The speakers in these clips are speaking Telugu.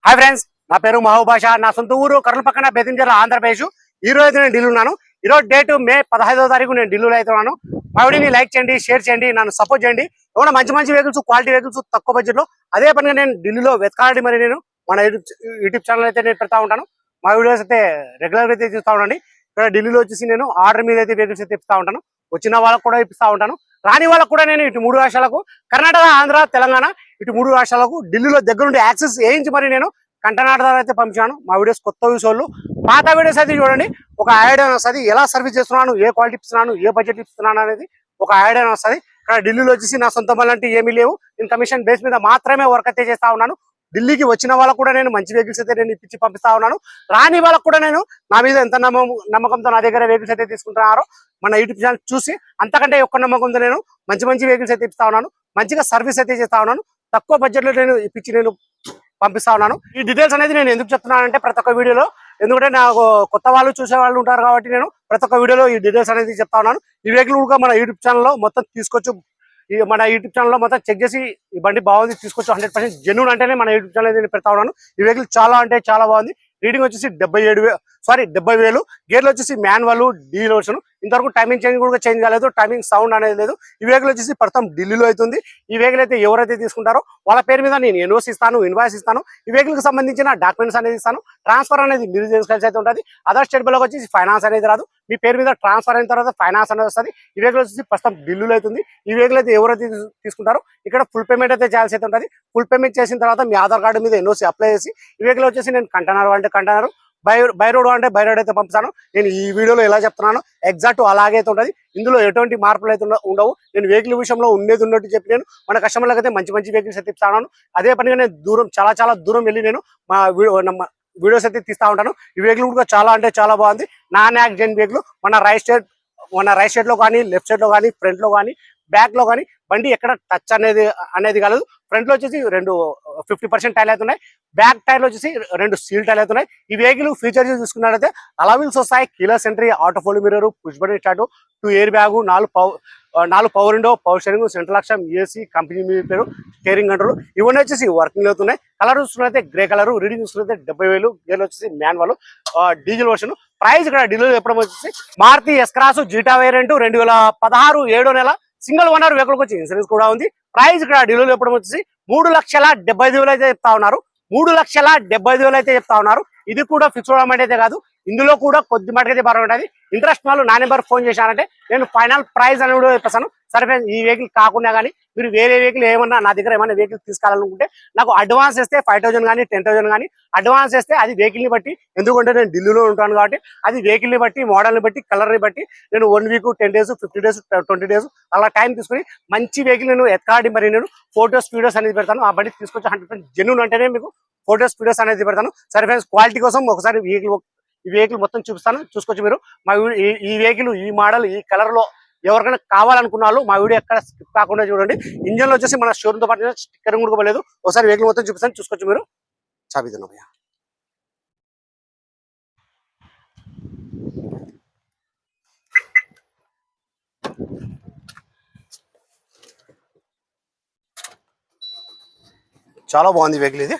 హాయ్ ఫ్రెండ్స్, నా పేరు మహబూబ్ బాషా. నా సొంత ఊరు కర్నూలు పక్కన బెదింజల ఆంధ్రప్రదేశ్. ఈ రోజు నేను ఢిల్లీ ఉన్నాను. ఈ రోజు డేట్ మే 15వ తారీఖు నేను ఢిల్లీలో అయితే ఉన్నాను. మా వీడియోని లైక్ చేయండి, షేర్ చేయండి, నన్ను సపోర్ట్ చేయండి. ఏమైనా మంచి మంచి వెహికల్స్, క్వాలిటీ వెహికల్స్ తక్కువ బడ్జెట్ లో అదే పనిగా నేను ఢిల్లీలో వెతకాలి. మరి నేను మన యూట్యూబ్ ఛానల్ అయితే నేను పెడతా ఉంటాను. మా వీడియోస్ అయితే రెగ్యులర్ అయితే చూస్తూ ఉండండి. ఇక్కడ ఢిల్లీలో వచ్చేసి నేను ఆర్డర్ మీద అయితే వెహికల్స్ అయితే ఇప్పిస్తూ ఉంటాను. వచ్చిన వాళ్ళకు కూడా ఇప్పిస్తూ ఉంటాను, రాని వాళ్ళకు కూడా. నేను ఇటు 3 రాష్ట్రాలకు, కర్ణాటక, ఆంధ్ర, తెలంగాణ, ఇటు 3 రాష్ట్రాలకు ఢిల్లీలో దగ్గరుండి యాక్సెస్ వేయించి మరి నేను కంటెనార్ ద్వారా అయితే పంపించాను. మా వీడియోస్ కొత్త విషయాలు, పాత వీడియోస్ అయితే చూడండి. ఒక ఐడియా వస్తుంది, ఎలా సర్వీస్ చేస్తున్నాను, ఏ క్వాలిటీ ఇస్తున్నాను, ఏ బడ్జెట్ ఇస్తున్నాను అనేది ఒక ఐడియా వస్తుంది. ఇక్కడ ఢిల్లీలో వచ్చేసి నా సొంత పనులు అంటే ఏమీ లేవు. నేను కమిషన్ బేస్ మీద మాత్రమే వర్క్ అయితే చేస్తా ఉన్నాను. ఢిల్లీకి వచ్చిన వాళ్ళకు కూడా నేను మంచి వెహికల్స్ అయితే నేను ఇప్పించి పంపిస్తా ఉన్నాను. రాని వాళ్ళకు కూడా నేను నా మీద ఎంత నమ్మకంతో నా దగ్గర వెహికల్స్ అయితే తీసుకుంటున్నారో మన యూట్యూబ్ ఛానల్ చూసి అంతకంటే ఎక్కువ నమ్మకంతో నేను మంచి మంచి వెహికల్స్ అయితే ఇప్పిస్తా ఉన్నాను. మంచిగా సర్వీస్ అయితే చేస్తా ఉన్నాను. తక్కువ బడ్జెట్ లో నేను ఇప్పించి నేను పంపిస్తా ఉన్నాను. ఈ డీటెయిల్స్ అనేది నేను ఎందుకు చెప్తున్నానంటే ప్రతి ఒక్క వీడియోలో, ఎందుకంటే నాకు కొత్త వాళ్ళు చూసే వాళ్ళు ఉంటారు కాబట్టి నేను ప్రతి ఒక్క వీడియోలో ఈ డీటెయిల్స్ అనేది చెప్తా ఉన్నాను. ఈ వెహికల్ కూడా మన యూట్యూబ్ ఛానల్లో మొత్తం తీసుకొచ్చు. మన యూట్యూబ్ ఛానల్లో మొత్తం చెక్ చేసి ఈ బండి బాగుంది తీసుకొచ్చు, 100% జెన్యూన్ అంటేనే మన యూట్యూబ్ ఛానల్ నేను పెడతా ఉన్నాను. ఈ వెహికల్ చాలా అంటే చాలా బాగుంది. రీడింగ్ వచ్చేసి 70,000 గేర్లు వచ్చేసి మాన్యువల్ డీల్ వర్షన్. ఇంతవరకు టైమింగ్ చేంజ్ కాలేదు, టైమింగ్ సౌండ్ అనేది లేదు. ఈ వెహికల్ వచ్చేసి ప్రస్తుతం ఢిల్లీలో అవుతుంది. ఈ వెహికల్ అయితే ఎవరైతే తీసుకుంటారో వాళ్ళ పేరు మీద నేను ఎన్ఓసి ఇస్తాను, ఇన్వాయిస్ ఇస్తాను. ఈ వెహికల్ కి సంబంధించిన డాక్యుమెంట్స్ అనేది ఇస్తాను. ట్రాన్స్ఫర్ అనేది మీరు చేసుకోవాల్సి అయితే ఉంటుంది. అదర్ స్టేట్ బిల్లోకి వచ్చేసి ఫైనాన్స్ అనేది రాదు. మీ పేరు మీద ట్రాన్స్ఫర్ అయిన తర్వాత ఫైనాన్స్ అనేది వస్తుంది. ఈ వెహికల్ వచ్చేసి ప్రస్తుతం ఢిల్లీలో అవుతుంది. ఈ వెహికల్ అయితే ఎవరైతే తీసుకుంటారో ఇక్కడ ఫుల్ పేమెంట్ అయితే చేయాల్సి అయితే ఉంటుంది. ఫుల్ పేమెంట్ చేసిన తర్వాత మీ ఆధార్ కార్డు మీద ఎన్ఓసి అప్లై చేసి ఈ వెహికల్ వచ్చేసి నేను కంటైనర్ అంటే కంటైనర్, బై రోడ్ అంటే బై రోడ్ అయితే పంపిస్తాను. నేను ఈ వీడియోలో ఎలా చెప్తున్నాను ఎగ్జాక్ట్ అలాగే అయితే ఉంటుంది. ఇందులో ఎటువంటి మార్పులు అయితే ఉండవు. నేను వెహికల్ విషయంలో ఉండేది ఉన్నట్టు చెప్పి నేను మన కస్టమర్లకు అయితే మంచి మంచి వెహికల్స్ అయితే ఇస్తాను. అదే పనిగా నేను చాలా దూరం వెళ్ళి నేను మా వీడియోస్ అయితే తీస్తా ఉంటాను. ఈ వెహికల్ కూడా చాలా అంటే చాలా బాగుంది. Non accident vehicle. మన రైట్ సైడ్ లో కానీ, లెఫ్ట్ సైడ్ లో కానీ, ఫ్రంట్ లో కానీ, బ్యాక్ లో కానీ బండి ఎక్కడ టచ్ అనేది కాలేదు. ఫ్రంట్ లో వచ్చేసి 2 50% టైర్లు అవుతున్నాయి. బ్యాక్ టైర్ లో వచ్చేసి 2 స్టీల్ టైర్లు అవుతున్నాయి. ఈ వెహికల్ ఫీచర్స్ చూసుకున్నట్లయితే అలవిల్స్ వస్తాయి, keyless entry, auto fold mirror, push button start, 2 air bag, 4 power window, power steering, central lock, AC, company పేరు, స్టీరింగ్ కంట్రోల్ ఇవన్నీ వచ్చేసి వర్కింగ్ అవుతున్నాయి. కలర్ చూసుకున్నైతే గ్రే కలర్. రీడింగ్ చూసుకున్నైతే 70,000. గేర్లు వచ్చేసి మాన్యువల్ డీజిల్ వర్షన్. ప్రైస్ ఇక్కడ ఢిల్లీలో చెప్పడం వచ్చేసి మారుతి ఎస్-క్రాస్ జీటా వేరియంట్ 2016 7వ నెల సింగిల్ ఓనర్ వెహికల్ వచ్చి ఇన్సూరెన్స్ కూడా ఉంది. ప్రైస్ ఇక్కడ ఢిల్లీలో చెప్పడం వచ్చేసి 3,75,000 అయితే చెప్తా ఉన్నారు. 3,75,000 అయితే చెప్తా ఉన్నారు. ఇది కూడా ఫిక్స్డ్ అమౌంట్ అయితే కాదు. ఇందులో కూడా కొద్ది మటుకైతే బాగుంటుంది. ఇంట్రెస్ట్ వాళ్ళు నా నెంబర్ ఫోన్ చేశారంటే నేను ఫైనల్ ప్రైస్ అని కూడా చెప్పేస్తాను. సరే ఈ వెహికల్ కాకుండా కానీ మీరు వేరే వెహికల్ ఏమన్నా నా దగ్గర ఏమైనా వెహికల్ తీసుకోవాలనుకుంటే నాకు అడ్వాన్స్ ఇస్తే 5,000 కానీ 10,000 కానీ అడ్వాన్స్ ఇస్తే అది వెహికల్ని బట్టి, ఎందుకంటే నేను ఢిల్లీలో ఉంటాను కాబట్టి అది వెహికల్ని బట్టి, మోడల్ని బట్టి, కలర్ని బట్టి నేను 1 వీక్, 10 డేస్, 50 డేస్, 20 డేస్ అలా టైం తీసుకుని మంచి వెహికల్ నేను ఎత్కాడి మరి నేను ఫోటోస్ వీడియోస్ అనేది పెడతాను. ఆ బండి తీసుకొచ్చి 100% జెన్యూన్ అంటేనే మీకు ఫోటోస్ వీడియోస్ అనేది పెడతాను. సరే ఫ్రెండ్స్, క్వాలిటీ కోసం ఒకసారి ఈ వెహికల్ మొత్తం చూపిస్తాను, చూసుకోవచ్చు మీరు. మా ఈ వెహికల్, ఈ మోడల్, ఈ కలర్ లో ఎవరికైనా కావాలనుకున్న వాళ్ళు మా వీడియో ఎక్కడ స్కిప్ కాకుండా చూడండి. ఇంజన్ లో వచ్చేసి మన షోరూమ్ తో పాటు స్టిక్కర్ కూడా లేదు. ఒకసారి వెహికల్ మొత్తం చూపిస్తాను, చూసుకోవచ్చు మీరు. చాబిదన్నయ్య చాలా బాగుంది వెహికల్ ఇది.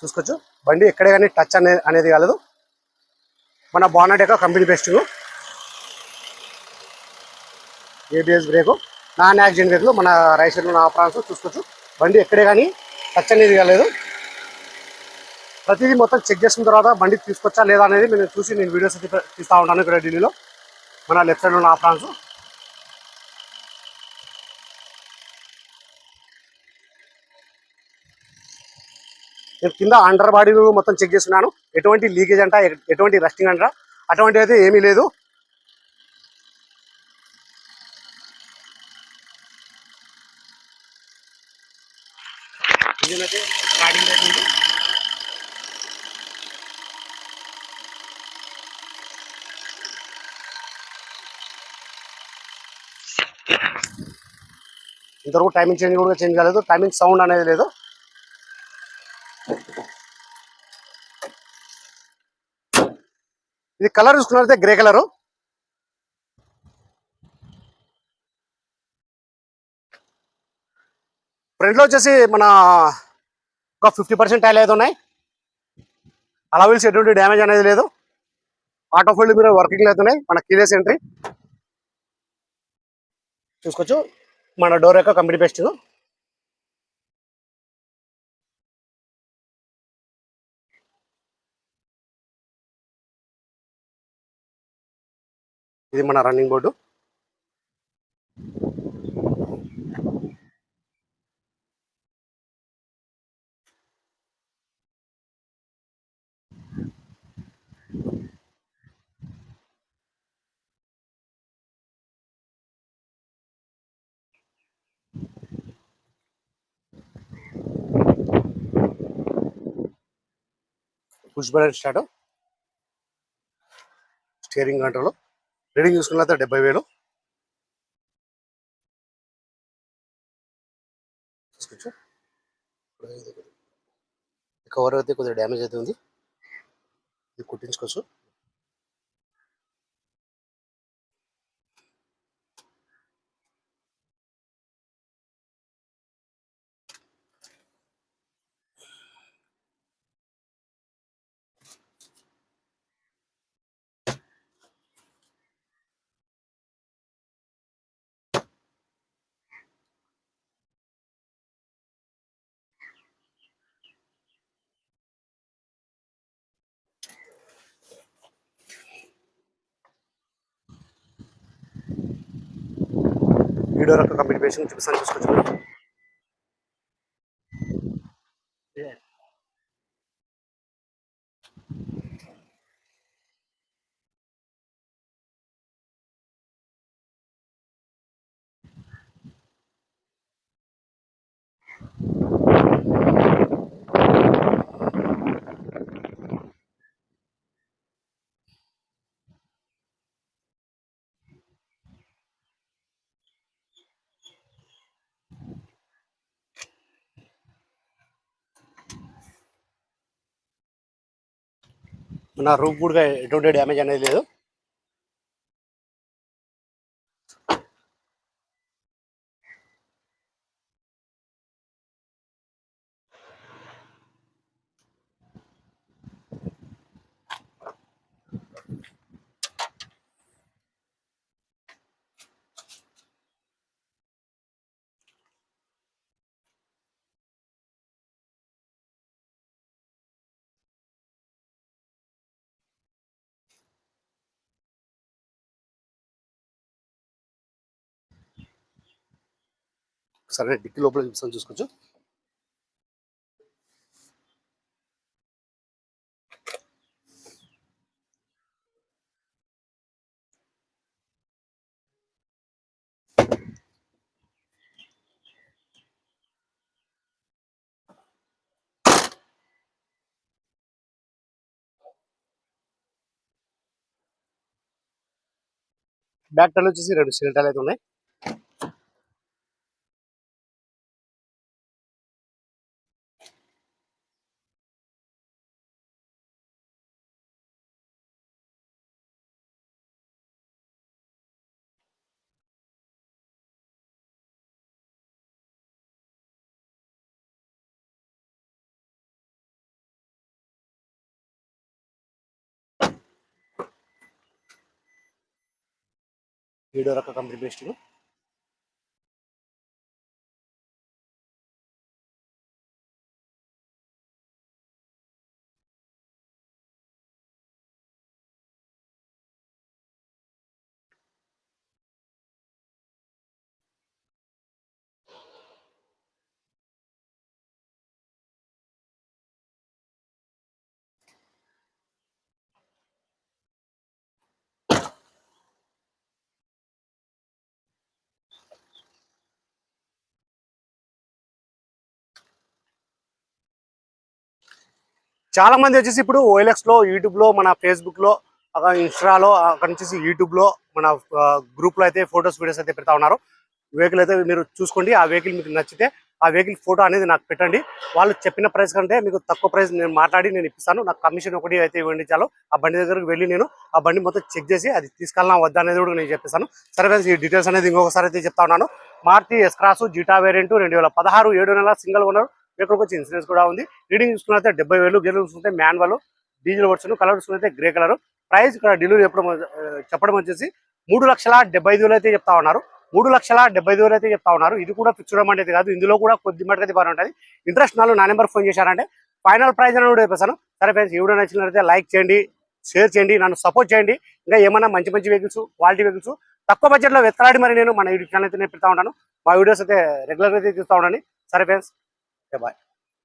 చూసుకోవచ్చు బండి ఎక్కడే కానీ టచ్ అనేది కాలేదు. మన బానెట్ యొక్క కంపెనీ బెస్టింగ్, ఏబిఎస్ బ్రేకు, నాన్ యాక్సిడెంట్ బ్రేకులు, మన రైట్ సైడ్ లో ఆపరాన్స్ చూసుకోవచ్చు. బండి ఎక్కడే కానీ టచ్ అనేది కాలేదు. ప్రతిదీ మొత్తం చెక్ చేసిన తర్వాత బండి తీసుకొచ్చా లేదా అనేది నేను చూసి నేను వీడియోస్ అయితే తీస్తూ ఉంటాను. ఇక్కడ ఢిల్లీలో మన లెఫ్ట్ సైడ్ ఉన్న ఆపరాన్స్. నేను కింద అండర్ బాడీ మొత్తం చెక్ చేస్తున్నాను. ఎటువంటి లీకేజ్ అంట, ఎటువంటి రస్టింగ్ అంట అటువంటి అయితే ఏమీ లేదు. ఇంజిన్ అయితే స్టార్టింగ్ అవుతుంది. ఇంతవరకు టైమింగ్ చేంజ్ కాలేదు, టైమింగ్ సౌండ్ అనేది లేదు. ఇది కలర్ చూసుకున్నట్లయితే గ్రే కలరు. ఫ్రంట్ లో వచ్చేసి మన ఒక 50% టైల్ అయితే ఉన్నాయి. అలవిల్స్ ఎటువంటి డ్యామేజ్ అనేది లేదు. ఆటో ఫోల్డ్ మీద వర్కింగ్ అవుతున్నాయి. మన కీలెస్ ఎంట్రీ చూసుకోవచ్చు. మన డోర్ యొక్క కంపెనీ బెస్ట్. ఇది మన running board. Push button start. Steering control. Reading చూసుకున్నట్లయితే 70,000 చూసుకోవచ్చు. కవర్ అయితే కొద్దిగా డ్యామేజ్ అయితే ఉంది, ఇది కుట్టించుకోవచ్చు. వీడియో యొక్క కంప్లీట్ పేషన్ చూపిస్తాను, చూసుకోవచ్చు. మన రూఫ్ కూడా ఎటువంటి డ్యామేజ్ అనేది లేదు. సరే డిక్కీ లోపల చూపిస్తాను, చూసుకోవచ్చు. బ్యాక్ టైల్ వచ్చేసి 2 స్టీల్ టైల్ అయితే ఉన్నాయి. వీడియో యొక్క కంప్లీట్ పేస్టింగ్. చాలా మంది వచ్చేసి ఇప్పుడు OLX లో, యూట్యూబ్ లో, మన ఫేస్బుక్ లో, ఇన్స్టాలో, అక్కడ నుంచి యూట్యూబ్ లో, మన గ్రూప్ లో అయితే ఫొటోస్ వీడియోస్ అయితే పెడతా ఉన్నారు. వెహికల్ అయితే మీరు చూసుకోండి. ఆ వెహికల్ మీకు నచ్చితే ఆ వెహికల్ ఫోటో అనేది నాకు పెట్టండి. వాళ్ళు చెప్పిన ప్రైస్ కంటే మీకు తక్కువ ప్రైస్ నేను మాట్లాడి నేను ఇప్పిస్తాను. నాకు కమిషన్ ఒకటి అయితే ఇవ్వండి చాలు. ఆ బండి దగ్గరకు వెళ్ళి నేను ఆ బండి మొత్తం చెక్ చేసి అది తీసుకెళ్ళనా వద్దా అనేది కూడా నేను చెప్పిస్తాను. సరే ఫ్రెండ్స్, ఈ డీటెయిల్స్ అనేది ఇంకొకసారి అయితే చెప్తా ఉన్నాను. Maruti S cross Zeta variant 2016 7 నెలల సింగిల్ ఓనర్. వెహికల్కి వచ్చి ఇన్సూరెన్స్ కూడా ఉంది. రీడింగ్ చూసుకున్నైతే 70,000. గేర్లు చూసుకుంటే మాన్యువల్ డీజిల్ వర్షన్. కలర్ చూసుకుంటే గ్రే కలర్. ప్రైస్ ఇక్కడ డెలివరీ చెప్పడం వచ్చేసి 3,75,000 అయితే చెప్తా ఉన్నారు. 3,75,000 అయితే చెప్తా ఉన్నారు. ఇది కూడా ఫిక్స్డ్ అమౌంట్ అయితే కాదు, ఇందులో కూడా కొద్ది మటుకైతే బాగా ఉంటుంది. ఇంట్రెస్ట్ నాలుగు నా నెంబర్ ఫోన్ చేశారంటే ఫైనల్ ప్రైస్ అని కూడా చెప్పేసాను. సరే ఫ్రెండ్స్, ఈ వీడియో నచ్చినట్లయితే లైక్ చేయండి, షేర్ చేయండి, నన్ను సపోర్ట్ చేయండి. ఇంకా ఏమైనా మంచి మంచి వెహికల్స్, క్వాలిటీ వెహికల్స్ తక్కువ బడ్జెట్లో వెతలాడి మరి నేను మన యూట్యూబ్ ఛానల్ అయితే నేను పెడతా ఉంటాను. మా వీడియోస్ అయితే రెగ్యులర్గా అయితే చూస్తూ ఉండండి. సరే ఫ్రెండ్స్, బాయ్.